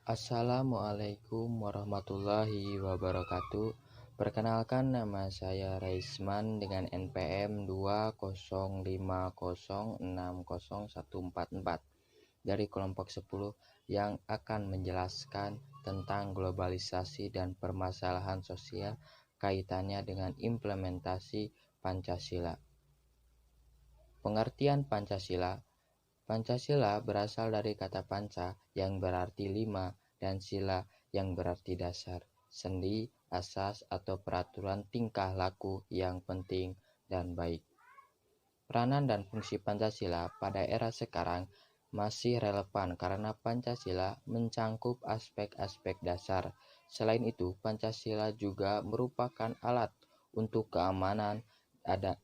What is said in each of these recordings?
Assalamualaikum warahmatullahi wabarakatuh. Perkenalkan, nama saya Raisman dengan NPM 205060144 dari kelompok 10 yang akan menjelaskan tentang globalisasi dan permasalahan sosial kaitannya dengan implementasi Pancasila. Pengertian Pancasila. Pancasila berasal dari kata panca yang berarti 5 dan sila yang berarti dasar, sendi, asas atau peraturan tingkah laku yang penting dan baik. Peranan dan fungsi Pancasila pada era sekarang masih relevan karena Pancasila mencangkup aspek-aspek dasar. Selain itu, Pancasila juga merupakan alat untuk keamanan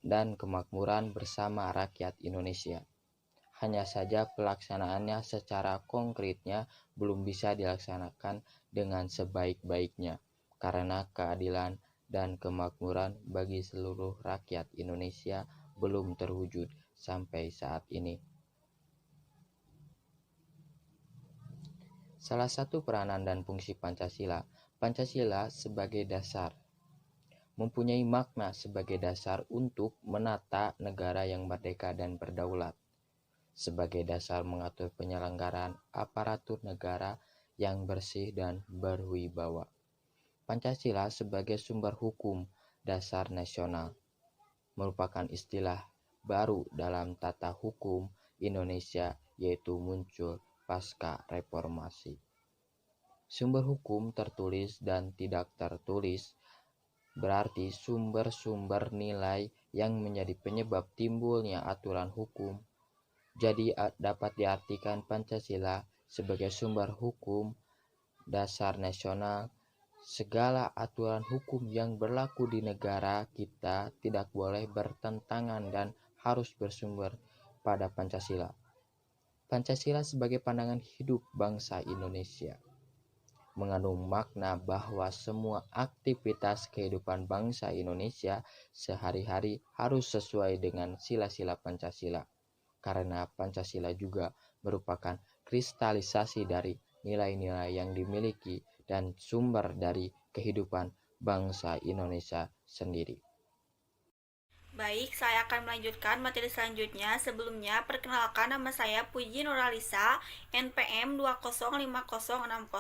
dan kemakmuran bersama rakyat Indonesia. Hanya saja pelaksanaannya secara konkretnya belum bisa dilaksanakan dengan sebaik-baiknya karena keadilan dan kemakmuran bagi seluruh rakyat Indonesia belum terwujud sampai saat ini. Salah satu peranan dan fungsi Pancasila, Pancasila sebagai dasar mempunyai makna sebagai dasar untuk menata negara yang merdeka dan berdaulat, sebagai dasar mengatur penyelenggaraan aparatur negara yang bersih dan berwibawa. Pancasila sebagai sumber hukum dasar nasional merupakan istilah baru dalam tata hukum Indonesia, yaitu muncul pasca reformasi. Sumber hukum tertulis dan tidak tertulis berarti sumber-sumber nilai yang menjadi penyebab timbulnya aturan hukum. Jadi dapat diartikan Pancasila sebagai sumber hukum dasar nasional. Segala aturan hukum yang berlaku di negara kita tidak boleh bertentangan dan harus bersumber pada Pancasila. Pancasila sebagai pandangan hidup bangsa Indonesia mengandung makna bahwa semua aktivitas kehidupan bangsa Indonesia sehari-hari harus sesuai dengan sila-sila Pancasila. Karena Pancasila juga merupakan kristalisasi dari nilai-nilai yang dimiliki dan sumber dari kehidupan bangsa Indonesia sendiri. Baik, saya akan melanjutkan materi selanjutnya. Sebelumnya, perkenalkan, nama saya Puji Nuralisa, NPM 205060151.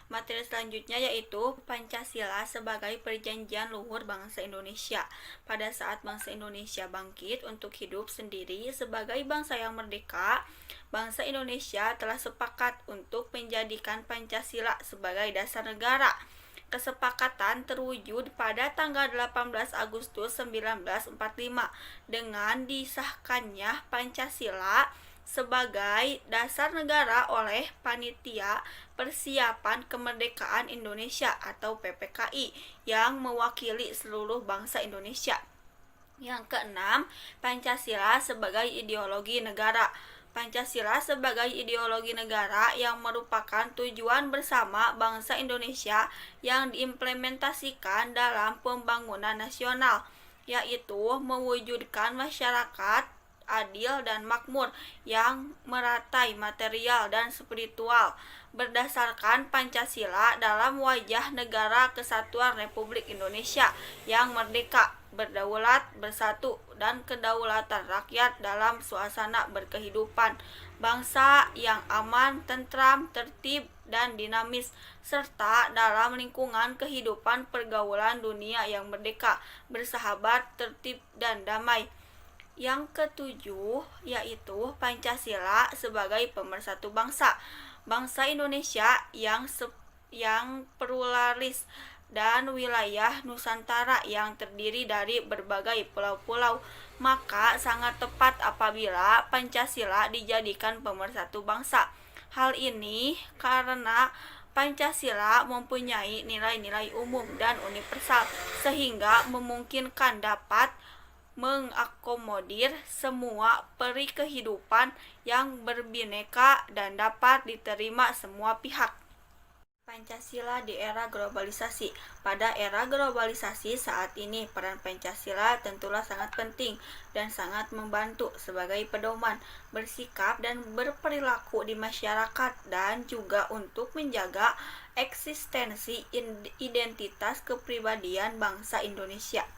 Materi selanjutnya yaitu Pancasila sebagai perjanjian luhur bangsa Indonesia. Pada saat bangsa Indonesia bangkit untuk hidup sendiri sebagai bangsa yang merdeka, bangsa Indonesia telah sepakat untuk menjadikan Pancasila sebagai dasar negara. Kesepakatan terwujud pada tanggal 18 Agustus 1945 dengan disahkannya Pancasila sebagai dasar negara oleh Panitia Persiapan Kemerdekaan Indonesia atau PPKI yang mewakili seluruh bangsa Indonesia. Yang keenam, Pancasila sebagai ideologi negara. Pancasila sebagai ideologi negara yang merupakan tujuan bersama bangsa Indonesia yang diimplementasikan dalam pembangunan nasional, yaitu mewujudkan masyarakat adil dan makmur yang meratai material dan spiritual berdasarkan Pancasila dalam wajah negara kesatuan Republik Indonesia yang merdeka, berdaulat, bersatu, dan kedaulatan rakyat dalam suasana berkehidupan bangsa yang aman, tentram, tertib, dan dinamis, serta dalam lingkungan kehidupan pergaulan dunia yang merdeka, bersahabat, tertib, dan damai. Yang ketujuh yaitu Pancasila sebagai pemersatu bangsa. Bangsa Indonesia yang pluralis dan wilayah Nusantara yang terdiri dari berbagai pulau-pulau, maka sangat tepat apabila Pancasila dijadikan pemersatu bangsa. Hal ini karena Pancasila mempunyai nilai-nilai umum dan universal sehingga memungkinkan dapat mengakomodir semua peri kehidupan yang berbineka dan dapat diterima semua pihak. Pancasila di era globalisasi. Pada era globalisasi saat ini, peran Pancasila tentulah sangat penting dan sangat membantu sebagai pedoman bersikap dan berperilaku di masyarakat dan juga untuk menjaga eksistensi identitas kepribadian bangsa Indonesia.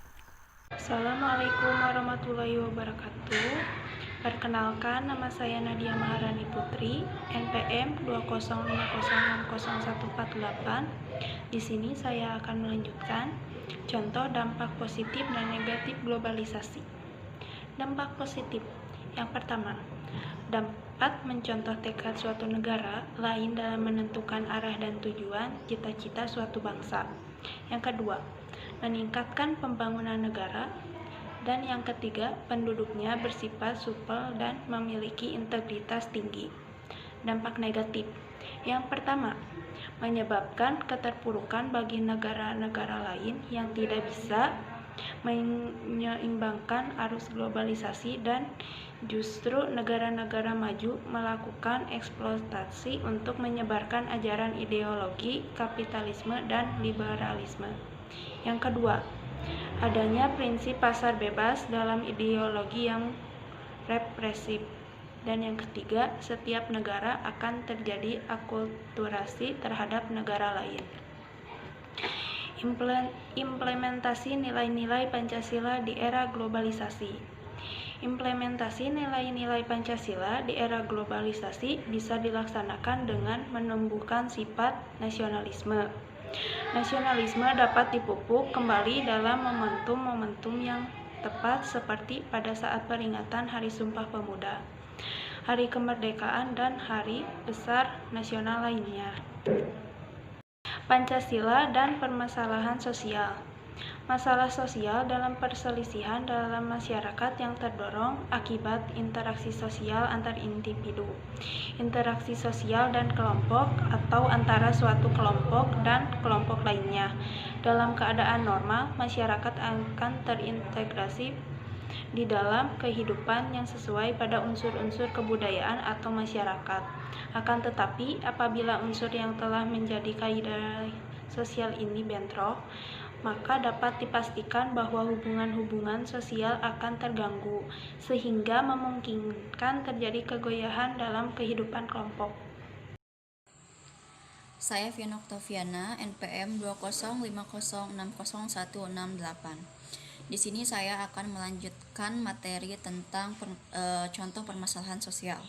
Assalamualaikum warahmatullahi wabarakatuh. Perkenalkan, nama saya Nadia Maharani Putri, NPM 205060148. Di sini saya akan melanjutkan contoh dampak positif dan negatif globalisasi. Dampak positif. Yang pertama, dapat mencontoh tekad suatu negara lain dalam menentukan arah dan tujuan cita-cita suatu bangsa. Yang kedua, meningkatkan pembangunan negara. Dan yang ketiga, penduduknya bersifat supel dan memiliki integritas tinggi. Dampak negatif. Yang pertama, menyebabkan keterpurukan bagi negara-negara lain yang tidak bisa menyeimbangkan arus globalisasi dan justru negara-negara maju melakukan eksploitasi untuk menyebarkan ajaran ideologi kapitalisme dan liberalisme. Yang kedua, adanya prinsip pasar bebas dalam ideologi yang represif. Dan yang ketiga, setiap negara akan terjadi akulturasi terhadap negara lain. Implementasi nilai-nilai Pancasila di era globalisasi. Implementasi nilai-nilai Pancasila di era globalisasi bisa dilaksanakan dengan menumbuhkan sifat nasionalisme. Nasionalisme dapat dipupuk kembali dalam momentum-momentum yang tepat seperti pada saat peringatan Hari Sumpah Pemuda, Hari Kemerdekaan, dan hari besar nasional lainnya. Pancasila dan permasalahan sosial. Masalah sosial dalam perselisihan dalam masyarakat yang terdorong akibat interaksi sosial antar individu, interaksi sosial dan kelompok, atau antara suatu kelompok dan kelompok lainnya. Dalam keadaan normal, masyarakat akan terintegrasi di dalam kehidupan yang sesuai pada unsur-unsur kebudayaan atau masyarakat. Akan tetapi, apabila unsur yang telah menjadi kaidah sosial ini bentrok, maka dapat dipastikan bahwa hubungan-hubungan sosial akan terganggu, sehingga memungkinkan terjadi kegoyahan dalam kehidupan kelompok. Saya Fiona Oktaviana, NPM 205060168. Di sini saya akan melanjutkan materi tentang contoh permasalahan sosial.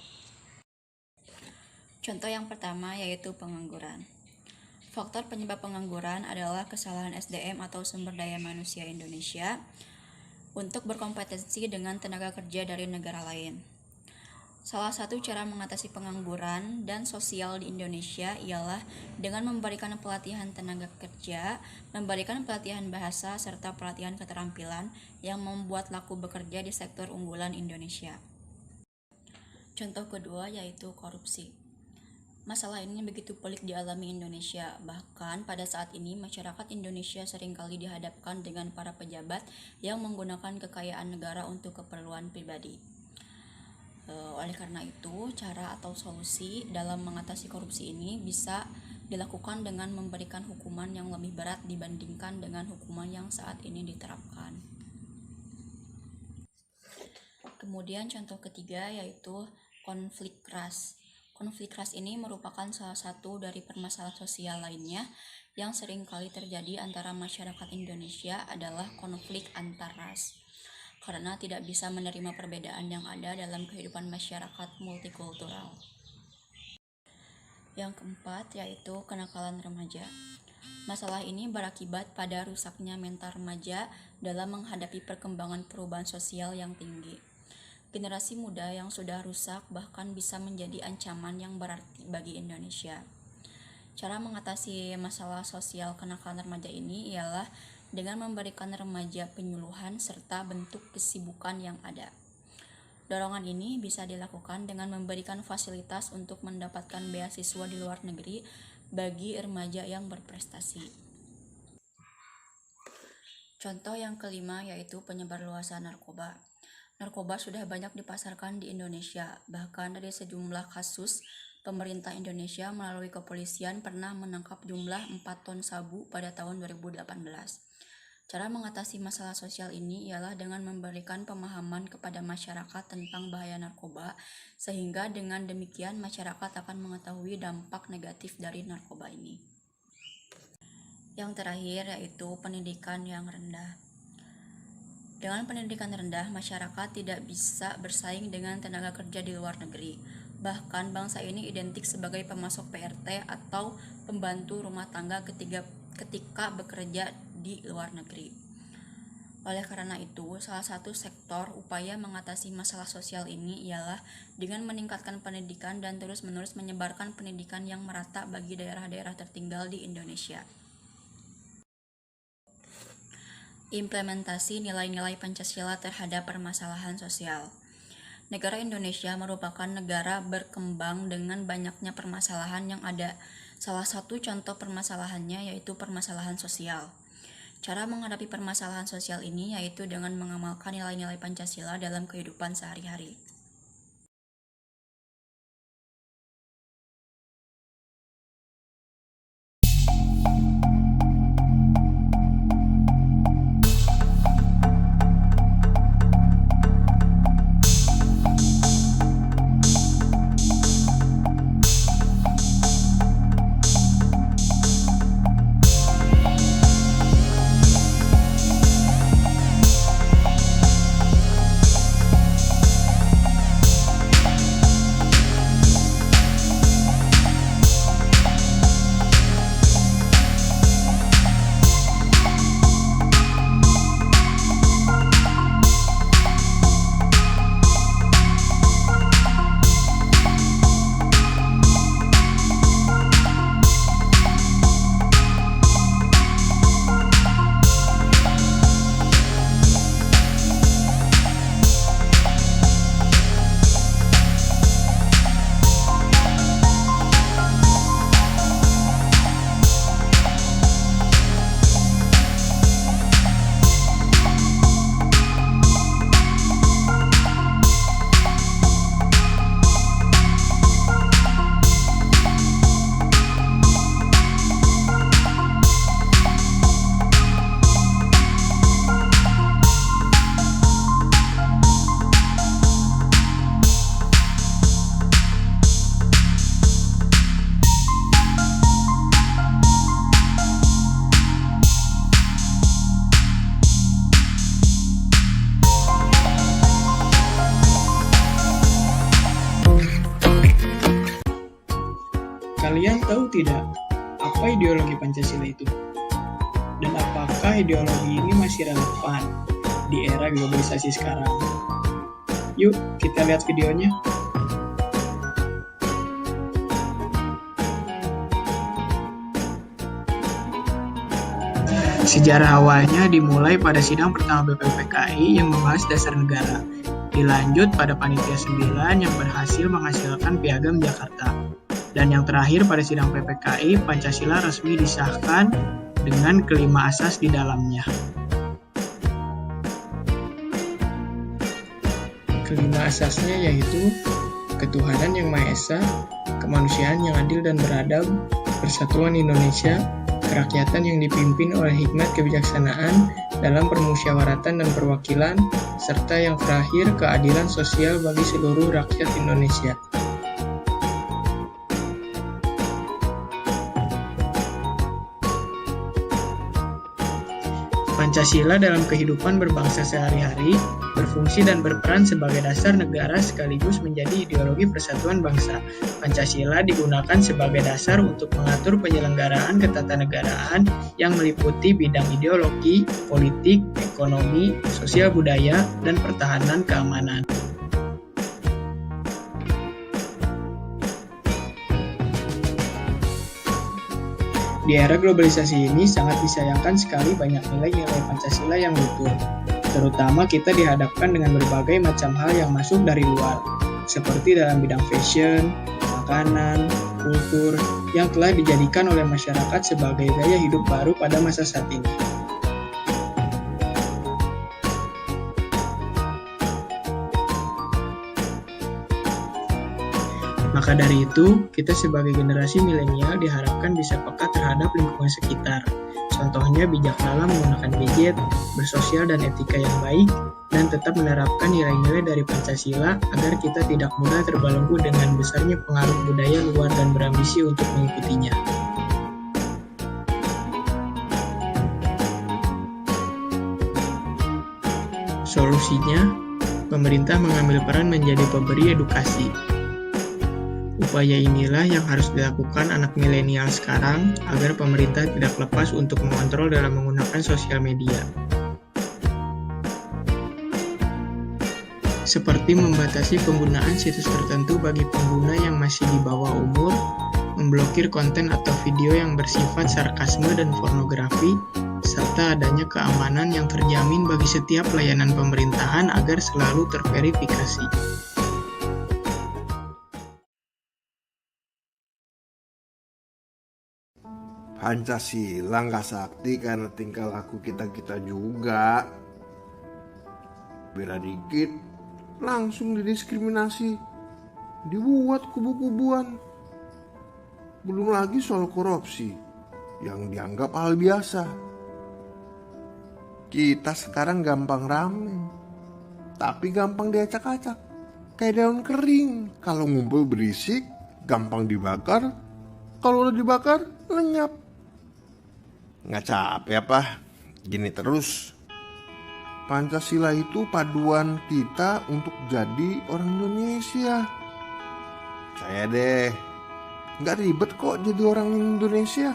Contoh yang pertama yaitu pengangguran. Faktor penyebab pengangguran adalah kesalahan SDM atau sumber daya manusia Indonesia untuk berkompetensi dengan tenaga kerja dari negara lain. Salah satu cara mengatasi pengangguran dan sosial di Indonesia ialah dengan memberikan pelatihan tenaga kerja, memberikan pelatihan bahasa, serta pelatihan keterampilan yang membuat laku bekerja di sektor unggulan Indonesia. Contoh kedua yaitu korupsi. Masalah ini begitu pelik dialami Indonesia, bahkan pada saat ini masyarakat Indonesia seringkali dihadapkan dengan para pejabat yang menggunakan kekayaan negara untuk keperluan pribadi. Oleh karena itu, cara atau solusi dalam mengatasi korupsi ini bisa dilakukan dengan memberikan hukuman yang lebih berat dibandingkan dengan hukuman yang saat ini diterapkan. Kemudian contoh ketiga yaitu konflik ras. Konflik ras ini merupakan salah satu dari permasalahan sosial lainnya yang seringkali terjadi antara masyarakat Indonesia adalah konflik antar ras, karena tidak bisa menerima perbedaan yang ada dalam kehidupan masyarakat multikultural. Yang keempat yaitu kenakalan remaja. Masalah ini berakibat pada rusaknya mental remaja dalam menghadapi perkembangan perubahan sosial yang tinggi. Generasi muda yang sudah rusak bahkan bisa menjadi ancaman yang berarti bagi Indonesia. Cara mengatasi masalah sosial kenakalan remaja ini ialah dengan memberikan remaja penyuluhan serta bentuk kesibukan yang ada. Dorongan ini bisa dilakukan dengan memberikan fasilitas untuk mendapatkan beasiswa di luar negeri bagi remaja yang berprestasi. Contoh yang kelima yaitu penyebarluasan narkoba. Narkoba sudah banyak dipasarkan di Indonesia, bahkan dari sejumlah kasus pemerintah Indonesia melalui kepolisian pernah menangkap jumlah 4 ton sabu pada tahun 2018. Cara mengatasi masalah sosial ini ialah dengan memberikan pemahaman kepada masyarakat tentang bahaya narkoba, sehingga dengan demikian masyarakat akan mengetahui dampak negatif dari narkoba ini. Yang terakhir yaitu pendidikan yang rendah. Dengan pendidikan rendah, masyarakat tidak bisa bersaing dengan tenaga kerja di luar negeri. Bahkan bangsa ini identik sebagai pemasok PRT atau pembantu rumah tangga ketika bekerja di luar negeri. Oleh karena itu, salah satu sektor upaya mengatasi masalah sosial ini ialah dengan meningkatkan pendidikan dan terus-menerus menyebarkan pendidikan yang merata bagi daerah-daerah tertinggal di Indonesia. Implementasi nilai-nilai Pancasila terhadap permasalahan sosial. Negara Indonesia merupakan negara berkembang dengan banyaknya permasalahan yang ada. Salah satu contoh permasalahannya yaitu permasalahan sosial. Cara menghadapi permasalahan sosial ini yaitu dengan mengamalkan nilai-nilai Pancasila dalam kehidupan sehari-hari. Kalian tahu tidak apa ideologi Pancasila itu? Dan apakah ideologi ini masih relevan di era globalisasi sekarang? Yuk, kita lihat videonya. Sejarah awalnya dimulai pada sidang pertama BPPKI yang membahas dasar negara. Dilanjut pada Panitia 9 yang berhasil menghasilkan Piagam Jakarta. Dan yang terakhir pada sidang PPKI, Pancasila resmi disahkan dengan kelima asas di dalamnya. Kelima asasnya yaitu ketuhanan yang Maha Esa, kemanusiaan yang adil dan beradab, persatuan Indonesia, kerakyatan yang dipimpin oleh hikmat kebijaksanaan dalam permusyawaratan dan perwakilan, serta yang terakhir keadilan sosial bagi seluruh rakyat Indonesia. Pancasila dalam kehidupan berbangsa sehari-hari berfungsi dan berperan sebagai dasar negara sekaligus menjadi ideologi persatuan bangsa. Pancasila digunakan sebagai dasar untuk mengatur penyelenggaraan ketatanegaraan yang meliputi bidang ideologi, politik, ekonomi, sosial budaya, dan pertahanan keamanan. Di era globalisasi ini sangat disayangkan sekali banyak nilai-nilai Pancasila yang luntur. Terutama kita dihadapkan dengan berbagai macam hal yang masuk dari luar, seperti dalam bidang fashion, makanan, kultur, yang telah dijadikan oleh masyarakat sebagai gaya hidup baru pada masa saat ini. Maka dari itu, kita sebagai generasi milenial diharapkan bisa peka terhadap lingkungan sekitar. Contohnya bijak dalam menggunakan gadget, bersosial dan etika yang baik, dan tetap menerapkan nilai-nilai dari Pancasila agar kita tidak mudah terbelenggu dengan besarnya pengaruh budaya luar dan berambisi untuk mengikutinya. Solusinya, pemerintah mengambil peran menjadi pemberi edukasi. Upaya inilah yang harus dilakukan anak milenial sekarang agar pemerintah tidak lepas untuk mengontrol dalam menggunakan sosial media. Seperti membatasi penggunaan situs tertentu bagi pengguna yang masih di bawah umur, memblokir konten atau video yang bersifat sarkasme dan pornografi, serta adanya keamanan yang terjamin bagi setiap layanan pemerintahan agar selalu terverifikasi. Pancasila nggak sakti karena tingkah laku kita juga. Beda dikit, langsung didiskriminasi, dibuat kubu-kubuan. Belum lagi soal korupsi yang dianggap hal biasa. Kita sekarang gampang rame, tapi gampang diacak-acak. Kayak daun kering, kalau ngumpul berisik, gampang dibakar. Kalau udah dibakar, lenyap. Nggak capek apa? Gini terus. Pancasila itu paduan kita untuk jadi orang Indonesia. Saya deh, nggak ribet kok jadi orang Indonesia.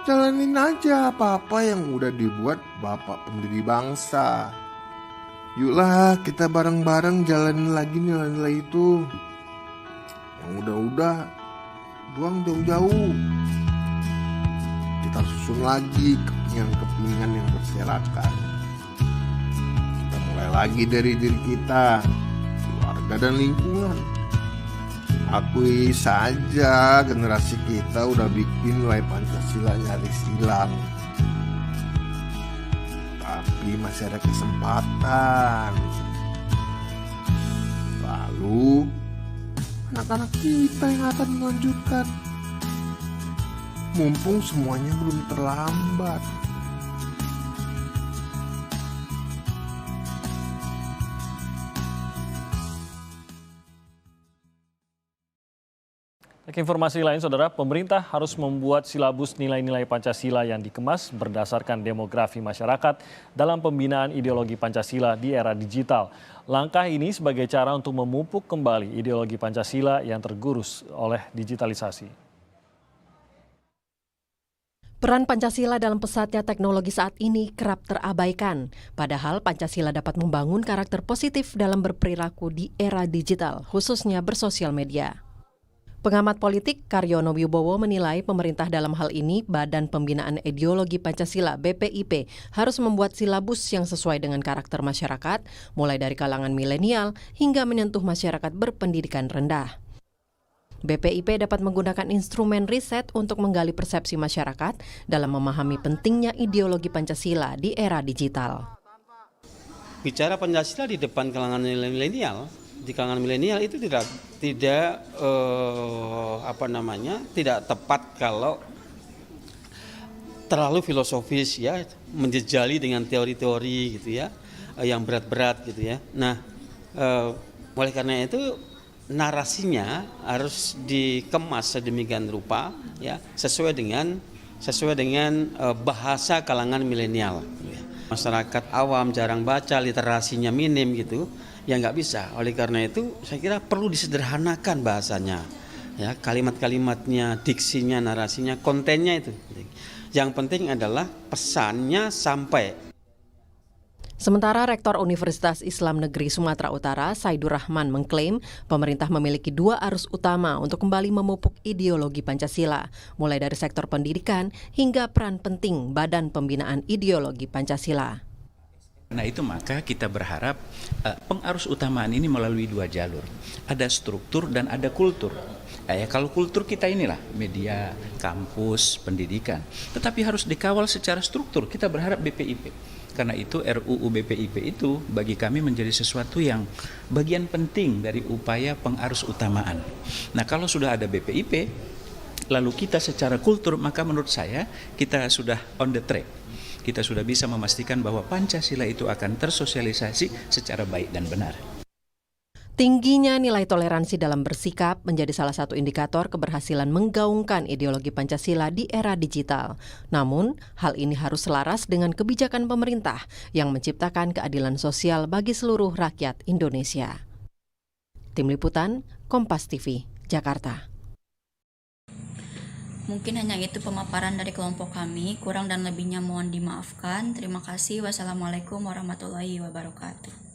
Jalanin aja apa-apa yang udah dibuat Bapak pendiri bangsa. Yuklah kita bareng-bareng jalanin lagi nilai-nilai itu. Yang udah-udah buang jauh-jauh. Kita susun lagi kepingan-kepingan yang berserakan. Kita mulai lagi dari diri kita, keluarga dan lingkungan. Akui saja generasi kita udah bikin nilai Pancasila nyaris hilang. Tapi masih ada kesempatan. Lalu anak-anak kita yang akan melanjutkan. Mumpung semuanya belum terlambat. Informasi lain, Saudara, pemerintah harus membuat silabus nilai-nilai Pancasila yang dikemas berdasarkan demografi masyarakat dalam pembinaan ideologi Pancasila di era digital. Langkah ini sebagai cara untuk memupuk kembali ideologi Pancasila yang tergerus oleh digitalisasi. Peran Pancasila dalam pesatnya teknologi saat ini kerap terabaikan. Padahal Pancasila dapat membangun karakter positif dalam berperilaku di era digital, khususnya bersosial media. Pengamat politik Karyono Wibowo menilai pemerintah dalam hal ini Badan Pembinaan Ideologi Pancasila (BPIP) harus membuat silabus yang sesuai dengan karakter masyarakat, mulai dari kalangan milenial hingga menyentuh masyarakat berpendidikan rendah. BPIP dapat menggunakan instrumen riset untuk menggali persepsi masyarakat dalam memahami pentingnya ideologi Pancasila di era digital. Bicara Pancasila di depan kalangan milenial, di kalangan milenial itu tidak tepat kalau terlalu filosofis ya, menjejali dengan teori-teori gitu ya, yang berat-berat gitu ya. Nah, oleh karena itu narasinya harus dikemas sedemikian rupa ya, sesuai dengan bahasa kalangan milenial. Masyarakat awam jarang baca, literasinya minim gitu, ya nggak bisa. Oleh karena itu saya kira perlu disederhanakan bahasanya, ya, kalimat-kalimatnya, diksinya, narasinya, kontennya itu. Yang penting adalah pesannya sampai. Sementara Rektor Universitas Islam Negeri Sumatera Utara, Saidur Rahman, mengklaim pemerintah memiliki dua arus utama untuk kembali memupuk ideologi Pancasila, mulai dari sektor pendidikan hingga peran penting Badan Pembinaan Ideologi Pancasila. Karena itu maka kita berharap pengarus utamaan ini melalui dua jalur. Ada struktur dan ada kultur. Kalau kultur kita inilah media, kampus, pendidikan. Tetapi harus dikawal secara struktur. Kita berharap BPIP. Karena itu RUU BPIP itu bagi kami menjadi sesuatu yang bagian penting dari upaya pengarus utamaan. Nah, kalau sudah ada BPIP, lalu kita secara kultur, maka menurut saya kita sudah on the track. Kita sudah bisa memastikan bahwa Pancasila itu akan tersosialisasi secara baik dan benar. Tingginya nilai toleransi dalam bersikap menjadi salah satu indikator keberhasilan menggaungkan ideologi Pancasila di era digital. Namun, hal ini harus selaras dengan kebijakan pemerintah yang menciptakan keadilan sosial bagi seluruh rakyat Indonesia. Tim Liputan, Kompas TV, Jakarta. Mungkin hanya itu pemaparan dari kelompok kami, kurang dan lebihnya mohon dimaafkan. Terima kasih. Wassalamualaikum warahmatullahi wabarakatuh.